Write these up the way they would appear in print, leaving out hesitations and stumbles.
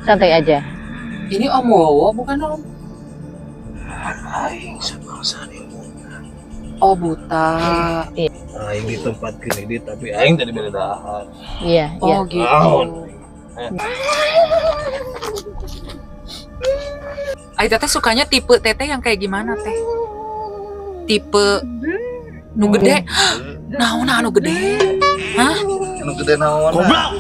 Santai aja. Ini Om Wowo bukan Om? Aing sebangsa ilmu. Oh buta. Aing di tempat kredit tapi aing tadi beda dahan. Iya, iya. Oh gitu. Aida teh sukanya tipe teteh yang kayak gimana teh? Tipe nu gede? Naon anu gede? Hah? Anu gede naon? Goblok.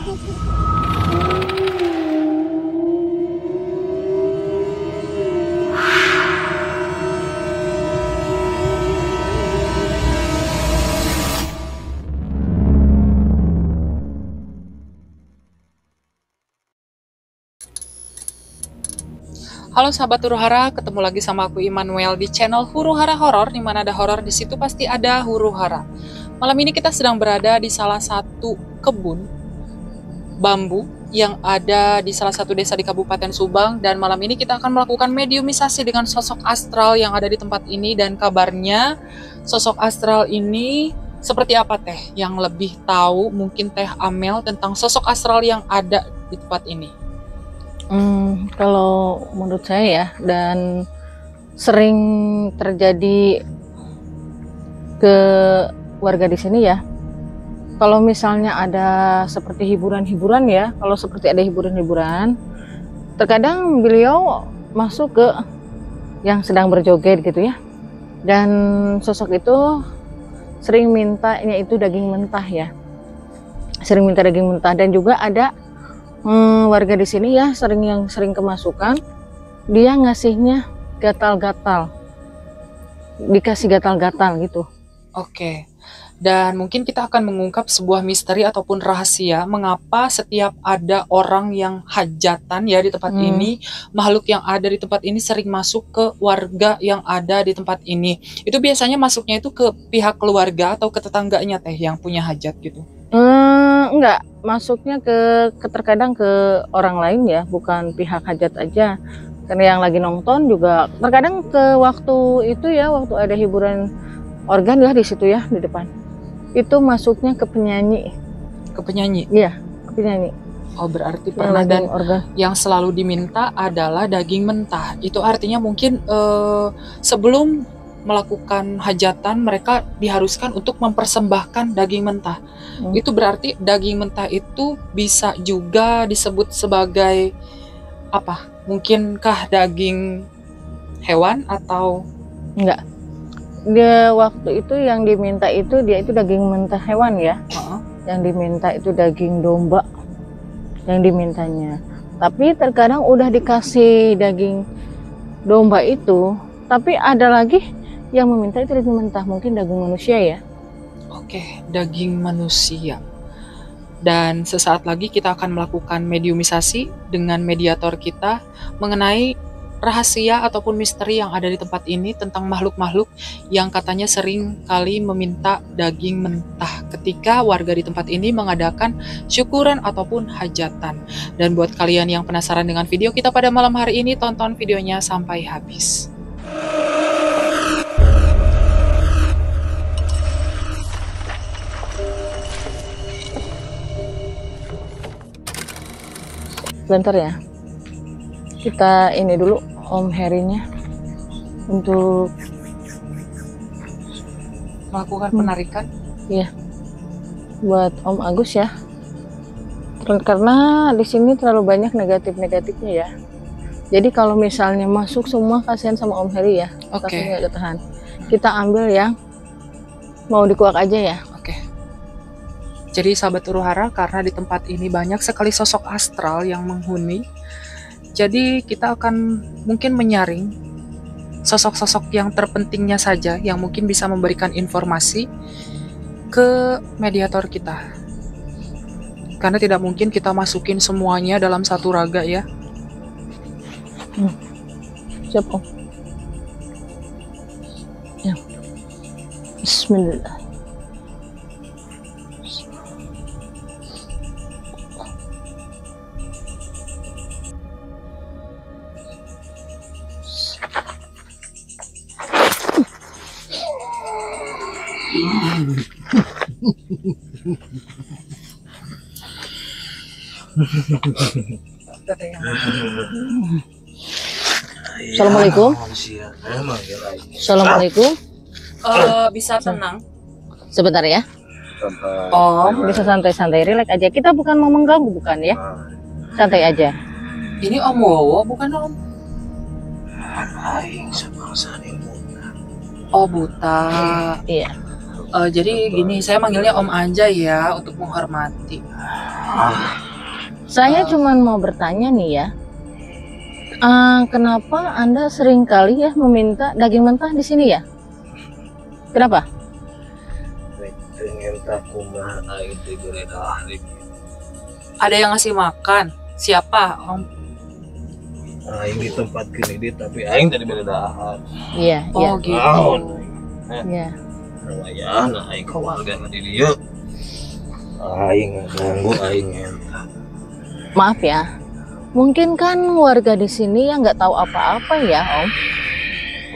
Halo sahabat Huru Hara, ketemu lagi sama aku Immanuel di channel Huru Hara Horor. Di mana ada horor di situ pasti ada Huru Hara. Malam ini kita sedang berada di salah satu kebun bambu yang ada di salah satu desa di Kabupaten Subang, dan malam ini kita akan melakukan mediumisasi dengan sosok astral yang ada di tempat ini. Dan kabarnya sosok astral ini seperti apa teh? Yang lebih tahu mungkin Teh Amel tentang sosok astral yang ada di tempat ini. Kalau menurut saya ya, dan sering terjadi ke warga di sini ya, kalau misalnya ada seperti hiburan-hiburan ya, kalau seperti ada hiburan-hiburan, terkadang beliau masuk ke yang sedang berjoget gitu ya, dan sosok itu sering mintanya itu daging mentah ya, sering minta daging mentah. Dan juga ada warga di sini ya, sering kemasukan, dia ngasihnya gatal-gatal, dikasih gatal-gatal gitu. Oke. Dan mungkin kita akan mengungkap sebuah misteri ataupun rahasia mengapa setiap ada orang yang hajatan ya di tempat ini, makhluk yang ada di tempat ini sering masuk ke warga yang ada di tempat ini. Itu biasanya masuknya itu ke pihak keluarga atau ke tetangganya teh yang punya hajat gitu. Enggak, masuknya ke terkadang ke orang lain ya, bukan pihak hajat aja. Karena yang lagi nonton juga terkadang ke waktu itu ya, waktu ada hiburan organ ya di situ ya, di depan. Itu masuknya ke penyanyi. Ke penyanyi? Iya, ke penyanyi. Oh, berarti pernah. Dan organ yang selalu diminta adalah daging mentah. Itu artinya mungkin sebelum melakukan hajatan mereka diharuskan untuk mempersembahkan daging mentah. Itu berarti daging mentah itu bisa juga disebut sebagai apa? Mungkinkah daging hewan atau enggak? Dia waktu itu yang diminta itu dia itu daging mentah hewan ya. Yang diminta itu daging domba yang dimintanya. Tapi terkadang udah dikasih daging domba itu, tapi ada lagi yang meminta itu daging mentah, mungkin daging manusia ya. Oke, daging manusia. Dan sesaat lagi kita akan melakukan mediumisasi dengan mediator kita mengenai rahasia ataupun misteri yang ada di tempat ini tentang makhluk-makhluk yang katanya sering kali meminta daging mentah ketika warga di tempat ini mengadakan syukuran ataupun hajatan. Dan buat kalian yang penasaran dengan video kita pada malam hari ini, tonton videonya sampai habis. Bentar ya, kita ini dulu Om Herinya untuk melakukan penarikan. Iya, buat Om Agus ya, karena di sini terlalu banyak negatifnya ya. Jadi kalau misalnya masuk semua, kasihan sama Om Heri ya. Oke. Nggak ketahan. Kita ambil yang mau dikuak aja ya. Oke. Jadi sahabat Huru Hara, karena di tempat ini banyak sekali sosok astral yang menghuni, jadi kita akan mungkin menyaring sosok-sosok yang terpentingnya saja yang mungkin bisa memberikan informasi ke mediator kita. Karena tidak mungkin kita masukin semuanya dalam satu raga ya. Siap Om. Ya. Bismillah. Assalamualaikum. Assalamualaikum. Bisa tenang. Sebentar ya. Om, Bisa santai-santai, relax aja. Kita bukan mau mengganggu, bukan ya? Santai aja. ini Om Wowo bukan Om? Aing sebangsa ibu. Oh, buta. Iya. Jadi gini, saya manggilnya Om aja ya untuk menghormati. Saya cuman mau bertanya nih ya. Kenapa Anda sering kali ya meminta daging mentah di sini ya? Kenapa? Pengen tak kumaha aing teh beredah. Ada yang ngasih makan? Siapa Om? Aing di tempat kredit tapi aing tadi beredahan. Iya, iya. Oh gitu. Naon? Iya. Lumayan aing keluarga di dieu. Aing ganggu aing eta. Maaf ya. Mungkin kan warga di sini yang nggak tahu apa-apa ya, Om.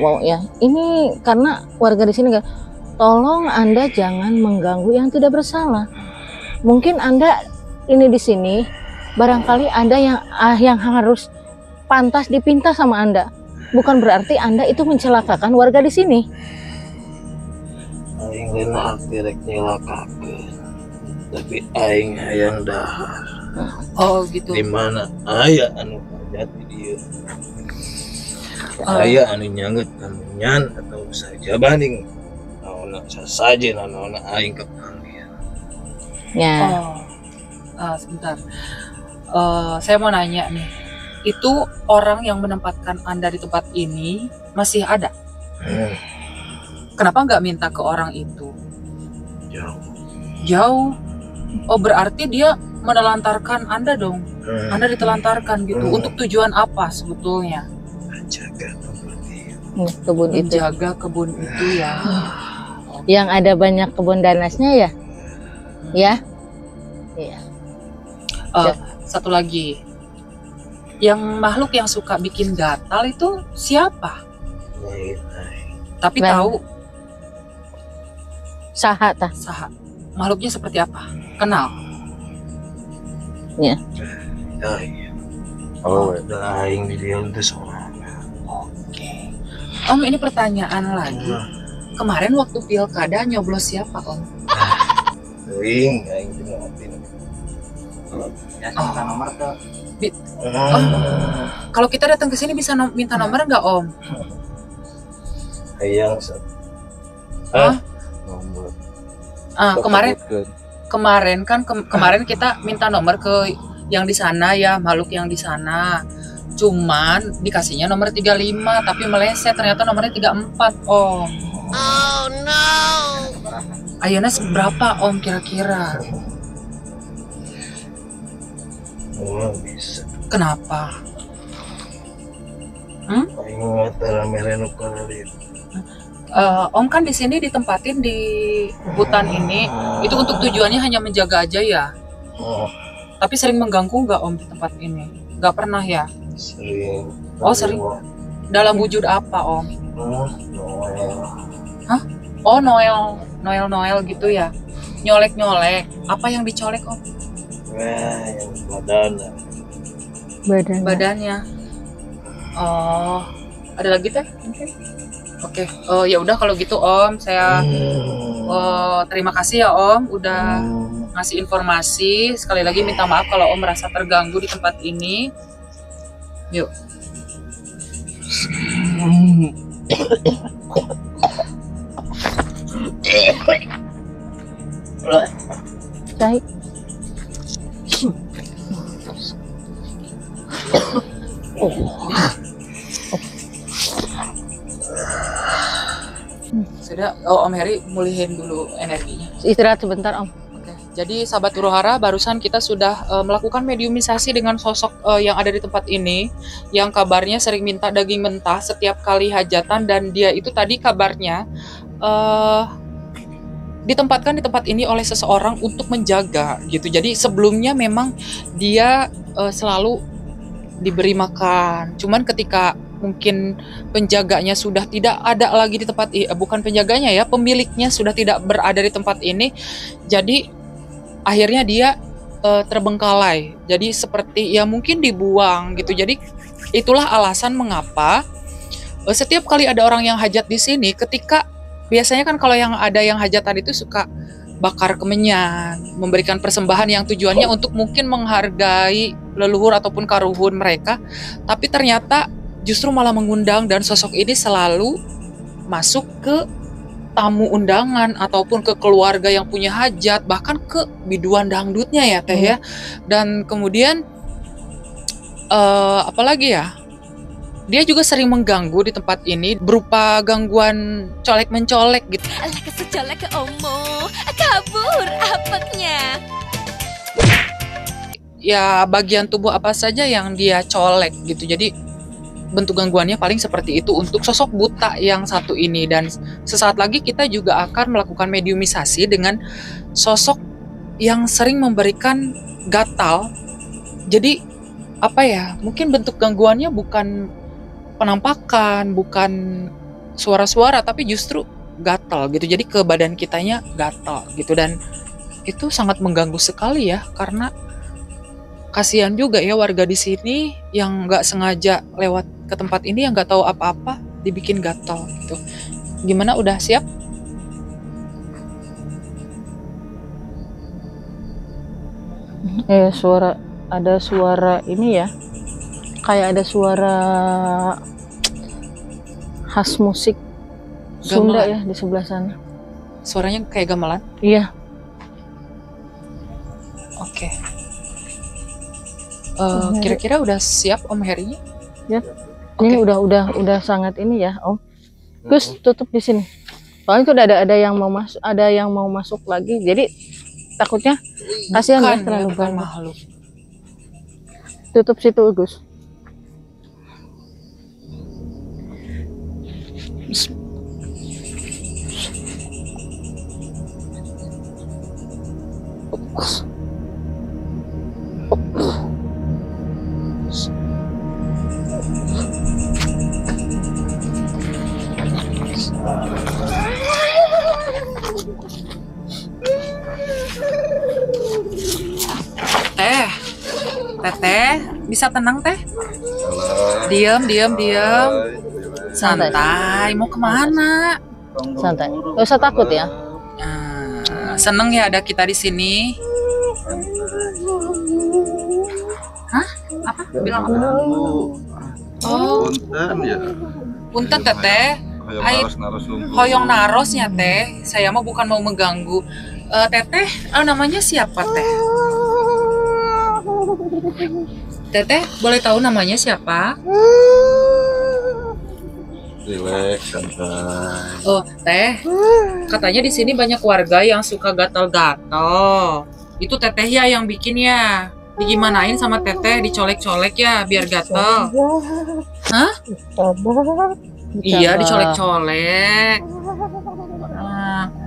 Wow ya. Ini karena warga di sini nggak. Tolong Anda jangan mengganggu yang tidak bersalah. Mungkin Anda ini di sini barangkali Anda yang harus pantas dipinta sama Anda. Bukan berarti Anda itu mencelakakan warga di sini. Aing lain hati rek nyelakakeun. Tapi aing hayang dahar. Oh gitu. Di mana aya anu hajat di dieu. Aya anu nyanggeut anu nyan atau saja banding. Naonna sasaje naonna aing kepanggil. Ya. Sebentar. Saya mau nanya nih. Itu orang yang menempatkan Anda di tempat ini masih ada? Kenapa nggak minta ke orang itu? Jauh. Jauh. Oh, berarti dia menelantarkan Anda dong. Anda ditelantarkan gitu. Untuk tujuan apa sebetulnya? Jaga tempat ieu. Kebun itu. Menjaga kebun itu ya. Yang ada banyak kebun danasnya ya? Ya. Iya. Satu lagi. Yang makhluk yang suka bikin gatal itu siapa? Lain aing. Tapi Nah. tahu Saha tah. saha. Makhluknya seperti apa? Kenal? Aing. Da aing di dieu teh sorangan. Oke. Om, ini pertanyaan lagi. Kemarin waktu pilkada nyoblos siapa Om? Teuing aing teh ngopi. Ya nomor tuh. Kalau kita datang ke sini bisa minta nomor nggak Om? Hayang Hah? nomor. Kemarin kita minta nomor ke yang di sana ya, makhluk yang di sana. Cuman dikasihnya nomor 35 tapi meleset ternyata nomornya 34 Om. Oh no. Ayeuna seberapa Om kira-kira? Oh, bisa. Kenapa? Aing ngataran merenu kali. Om kan di sini ditempatin di hutan ini, itu untuk tujuannya hanya menjaga aja ya. Tapi sering mengganggu nggak Om di tempat ini? Nggak pernah ya? Sering. Oh sering. Dalam wujud apa Om? Noel. Hah? Oh Noel gitu ya? Nyolek. Apa yang dicolek Om? Wah, yang badan. Badannya. Oh, ada lagi teh? Mungkin. Oke. Oh ya udah kalau gitu Om, saya terima kasih ya Om udah ngasih informasi. Sekali lagi minta maaf kalau Om merasa terganggu di tempat ini. Yuk. Baik. Sudah, Om Heri mulihin dulu energinya. Istirahat sebentar Om. Oke. Jadi sahabat Huruhara, barusan kita sudah melakukan mediumisasi dengan sosok yang ada di tempat ini, yang kabarnya sering minta daging mentah setiap kali hajatan, dan dia itu tadi kabarnya ditempatkan di tempat ini oleh seseorang untuk menjaga gitu. Jadi sebelumnya memang dia selalu diberi makan. Cuman ketika mungkin penjaganya sudah tidak ada lagi di tempat ini, bukan penjaganya ya, pemiliknya sudah tidak berada di tempat ini, jadi akhirnya dia terbengkalai. Jadi seperti ya mungkin dibuang gitu. Jadi itulah alasan mengapa setiap kali ada orang yang hajat di sini, ketika biasanya kan kalau yang ada yang hajatan itu suka bakar kemenyan, memberikan persembahan yang tujuannya untuk mungkin menghargai leluhur ataupun karuhun mereka, tapi ternyata justru malah mengundang, dan sosok ini selalu masuk ke tamu undangan ataupun ke keluarga yang punya hajat, bahkan ke biduan dangdutnya ya Teh ya. Dan kemudian apalagi ya, dia juga sering mengganggu di tempat ini berupa gangguan colek-mencolek gitu. Alah kesecolek ke omo, kabur apaknya. Ya bagian tubuh apa saja yang dia colek gitu. Jadi bentuk gangguannya paling seperti itu untuk sosok buta yang satu ini. Dan sesaat lagi kita juga akan melakukan mediumisasi dengan sosok yang sering memberikan gatal. Jadi apa ya, mungkin bentuk gangguannya bukan penampakan, bukan suara-suara, tapi justru gatal gitu. Jadi ke badan kitanya gatal gitu, dan itu sangat mengganggu sekali ya, karena kasihan juga ya warga di sini yang nggak sengaja lewat ke tempat ini, yang nggak tahu apa-apa dibikin gatal gitu. Gimana, udah siap? Ada suara ini ya, kayak ada suara khas musik Sunda ya di sebelah sana. Suaranya kayak gamelan? Iya. Oke. Kira-kira udah siap Om Heri? Ya. Ini udah sangat ini ya, Om. Gus, tutup di sini. Soalnya itu ada yang mau masuk lagi. Jadi takutnya kasihan ya terlalu banyak makhluk. Tutup situ, Gus. Teteh, bisa tenang Teh? Diam. Santai. Mau kemana? Santai. Gak usah takut ya. Seneng ya ada kita di sini. Hah? Apa? Bilang apa? Oh, punten ya. Punten Teteh. Hoyong narosnya Teh. Saya mah bukan mau mengganggu. Teteh, namanya siapa Teh? Teteh, boleh tahu namanya siapa? Rileks, santai. Oh, Teh. Katanya di sini banyak warga yang suka gatal-gatal. Itu Teteh ya yang bikin ya? Digimanain sama Teteh, dicolek-colek ya biar gatal? Hah? Iya, dicolek-colek.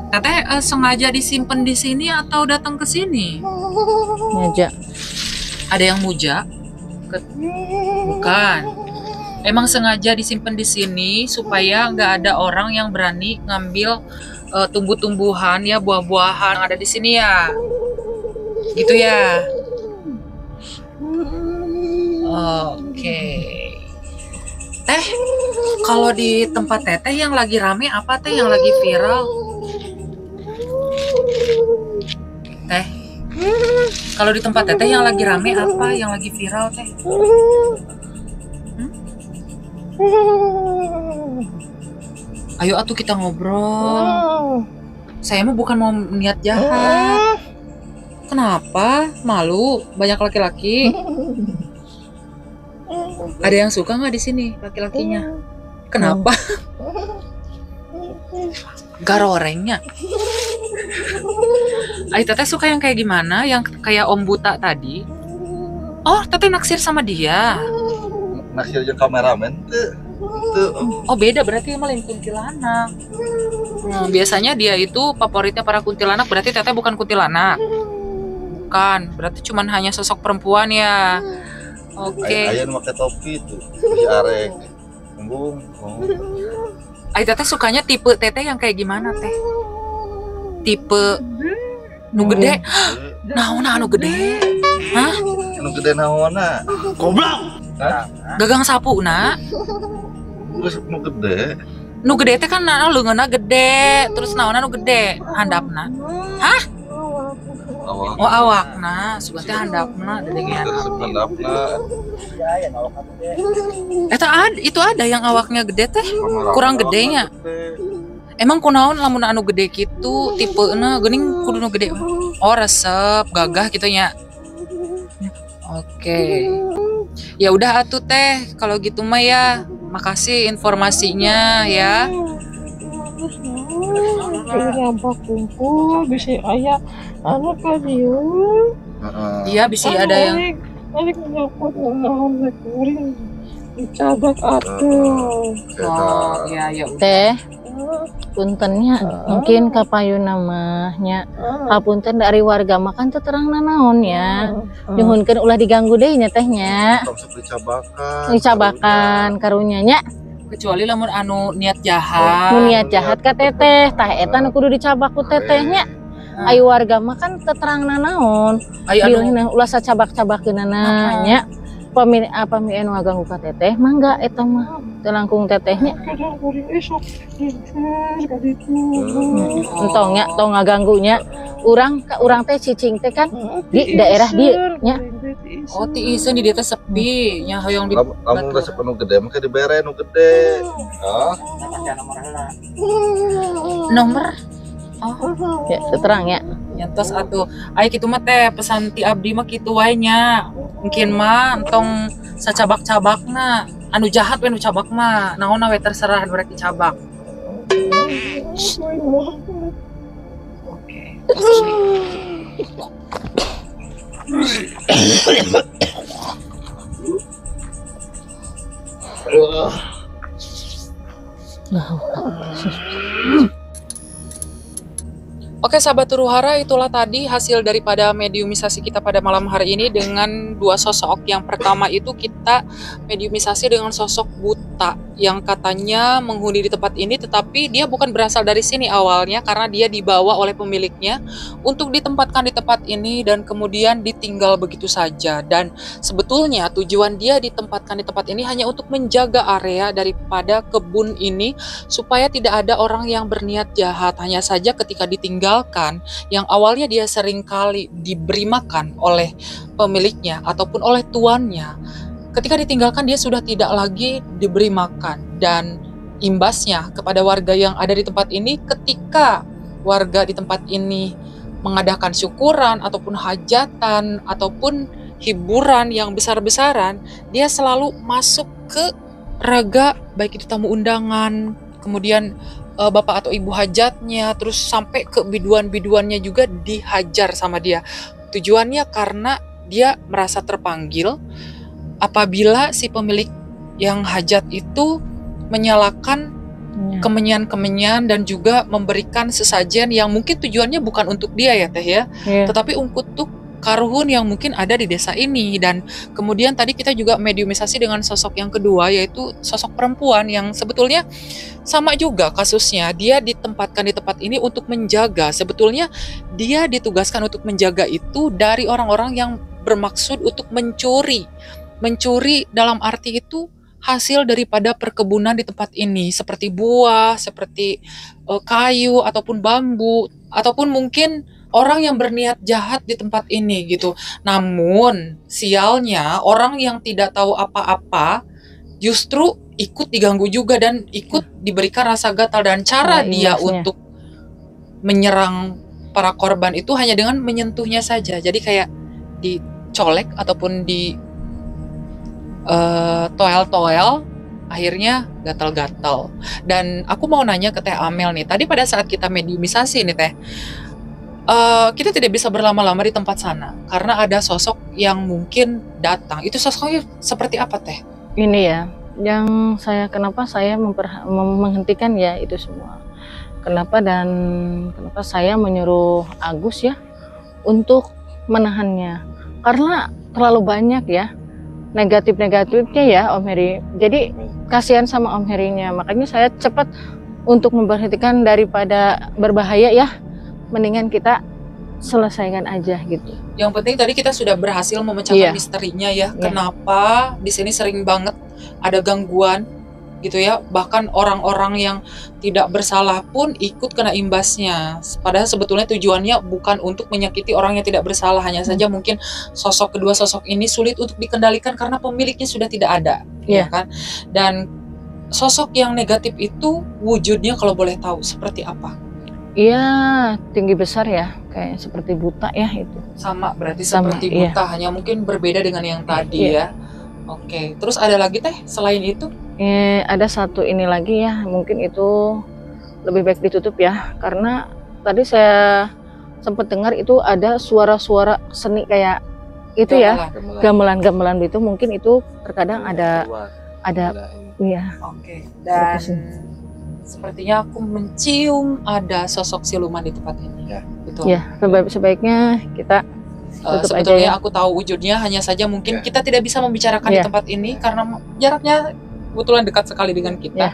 Teteh sengaja disimpan di sini atau datang ke sini? Ngajak. Ada yang muja? Bukan. Emang sengaja disimpan di sini supaya nggak ada orang yang berani ngambil tumbuh-tumbuhan ya, buah-buahan yang ada di sini ya. Gitu ya. Oke. Teh, kalau di tempat Teteh yang lagi rame apa Teh, yang lagi viral? Teh, kalau di tempat Teteh yang lagi rame apa, yang lagi viral Teh? Ayo atuh kita ngobrol. Saya mah bukan mau niat jahat. Kenapa? Malu? Banyak laki-laki. Ada yang suka nggak di sini laki-lakinya? Kenapa? Garorengnya. Ay, Teteh suka yang kayak gimana? Yang kayak Om Buta tadi? Oh, Teteh naksir sama dia. Naksir aja kameramen tuh. Oh, beda berarti sama lain kuntilanak. Biasanya dia itu favoritnya para kuntilanak, berarti Teteh bukan kuntilanak. Bukan, berarti cuman hanya sosok perempuan ya. Oke. Ayah pakai topi tuh, di arek. Embung. Ay, Teteh sukanya tipe Teteh yang kayak gimana Teh? Tipe nu gede, Naon anu gede? Hah? Anu gede naonna? Goblok. Gagang sapu na? Geus anu gede. Nu gede teh kan leungeunna gede, terus naon anu gede? Handapna. Hah? Awak. Oh awakna, sugan teh handapna dedengean. Geus handapna. Itu ada yang awaknya gede teh. Pamarahan Kurang awakna gedenya. gede. Emang kunaon lamun anu gede gitu, tipeuna geuning kudu nu gede. Oh, resep, gagah gitu nya. Oke. Ya udah atuh teh, kalau gitu mah ya. Makasih informasinya ya. Nyampah kumpul bisa aya anu kadieu. Heeh. Iya, bisa ada yang Balik nyangkut naon rek kuring. Dicabak atuh. oh, iya ya udah. Teh puntennya mungkin kapayu namanya kapunten dari warga makan teu terang nanaon ya. Nyuhunkeun ulah diganggu deui nya tehnya. Tong sok dicabakan. Dicabakan karunya nya. Kecuali lamun anu niat jahat. Nu niat jahat ka teteh, tah eta nu kudu dicabak ku tetehnya. Ayo warga makan teu terang nanaon. Ayo anu Bilih ulah sacabak-cabakeunana nya. Pami anu ngaganggu ka teteh mangga eta mah teu langkung tetehnya. Entong nya tong ngaganggunya. Urang teh cicing teh kan di daerah dieu nya. oh ti iseun di dieu teh sepi nya hoyong di Lamun resep anu gede mah dibere anu gede. Hah? nomor. Oh, Ya terang ya. nyantos atuh. Aya kitu mah teh pesan ti abdi mah kitu wae nya. Mungkin mah entong sacabak-cabakna. Anu jahat we nu cabak mah. Naonna we terserah anu rek dicabak. Oke. Oke sahabat Huruhara, itulah tadi hasil daripada mediumisasi kita pada malam hari ini dengan dua sosok. Yang pertama itu kita mediumisasi dengan sosok buta yang katanya menghuni di tempat ini, tetapi dia bukan berasal dari sini awalnya karena dia dibawa oleh pemiliknya untuk ditempatkan di tempat ini dan kemudian ditinggal begitu saja. Dan sebetulnya tujuan dia ditempatkan di tempat ini hanya untuk menjaga area daripada kebun ini supaya tidak ada orang yang berniat jahat. Hanya saja ketika ditinggalkan, yang awalnya dia sering kali diberi makan oleh pemiliknya ataupun oleh tuannya, ketika ditinggalkan dia sudah tidak lagi diberi makan. Dan imbasnya kepada warga yang ada di tempat ini, ketika warga di tempat ini mengadakan syukuran ataupun hajatan ataupun hiburan yang besar-besaran, dia selalu masuk ke raga, baik itu tamu undangan, kemudian bapak atau ibu hajatnya, terus sampai ke biduan-biduannya juga dihajar sama dia. Tujuannya karena dia merasa terpanggil apabila si pemilik yang hajat itu menyalakan kemenyan-kemenyan dan juga memberikan sesajen yang mungkin tujuannya bukan untuk dia ya teh ya, tetapi untuk karuhun yang mungkin ada di desa ini. Dan kemudian tadi kita juga mediumisasi dengan sosok yang kedua, yaitu sosok perempuan yang sebetulnya sama juga kasusnya. Dia ditempatkan di tempat ini untuk menjaga. Sebetulnya dia ditugaskan untuk menjaga itu dari orang-orang yang bermaksud untuk mencuri. Mencuri dalam arti itu hasil daripada perkebunan di tempat ini, seperti buah, seperti kayu ataupun bambu, ataupun mungkin orang yang berniat jahat di tempat ini gitu. Namun sialnya orang yang tidak tahu apa-apa justru ikut diganggu juga dan ikut diberikan rasa gatal. Dan cara dia untuk menyerang para korban itu hanya dengan menyentuhnya saja. Jadi kayak dicolek ataupun di toel-toel, akhirnya gatal-gatal. Dan aku mau nanya ke Teh Amel nih, tadi pada saat kita mediumisasi nih Teh, kita tidak bisa berlama-lama di tempat sana karena ada sosok yang mungkin datang. Itu sosoknya seperti apa Teh? Ini ya, yang kenapa saya menghentikan ya itu semua. Kenapa saya menyuruh Agus ya untuk menahannya, karena terlalu banyak ya negatif-negatifnya ya Om Heri. Jadi kasihan sama Om Herinya, makanya saya cepat untuk memberhentikan daripada berbahaya ya. Mendingan kita selesaikan aja gitu. Yang penting tadi kita sudah berhasil memecahkan Iya. misterinya ya. Iya. Kenapa di sini sering banget ada gangguan gitu ya. Bahkan orang-orang yang tidak bersalah pun ikut kena imbasnya. Padahal sebetulnya tujuannya bukan untuk menyakiti orang yang tidak bersalah, hanya saja mungkin kedua sosok ini sulit untuk dikendalikan karena pemiliknya sudah tidak ada, ya Iya. kan? Dan sosok yang negatif itu wujudnya kalau boleh tahu seperti apa? Iya, tinggi besar ya, kayak seperti buta ya itu. Sama berarti Sama, seperti iya. buta, hanya mungkin berbeda dengan yang tadi ya. Oke, terus ada lagi teh selain itu? Ada satu ini lagi ya, mungkin itu lebih baik ditutup ya, karena tadi saya sempat dengar itu ada suara-suara seni kayak itu ya, Gamelan. gamelan-gamelan itu, mungkin itu terkadang ada iya. Oke, dan Seperti sepertinya aku mencium ada sosok siluman di tempat ini. Ya. Betul. Ya, sebaiknya kita tutup aja Sebetulnya ya. aku tahu wujudnya, hanya saja mungkin Ya. kita tidak bisa membicarakan di Ya. tempat ini karena jaraknya kebetulan dekat sekali dengan kita. Ya.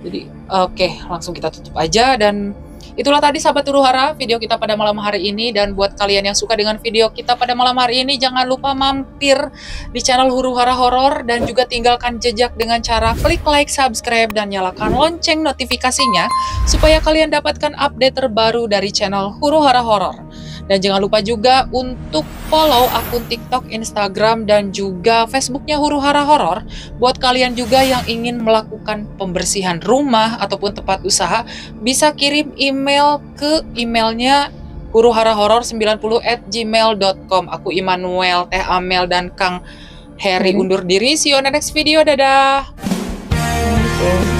Jadi oke, langsung kita tutup aja. Dan itulah tadi sahabat Huruhara video kita pada malam hari ini. Dan buat kalian yang suka dengan video kita pada malam hari ini, jangan lupa mampir di channel Huruhara Horor dan juga tinggalkan jejak dengan cara klik like, subscribe, dan nyalakan lonceng notifikasinya supaya kalian dapatkan update terbaru dari channel Huruhara Horor. Dan jangan lupa juga untuk follow akun TikTok, Instagram, dan juga Facebooknya Huruhara Horor. Buat kalian juga yang ingin melakukan pembersihan rumah ataupun tempat usaha, bisa kirim email ke emailnya huruharahoror90@gmail.com. Aku Immanuel, Teh Amel, dan Kang Heri undur diri. See you on the next video. Dadah! Oke.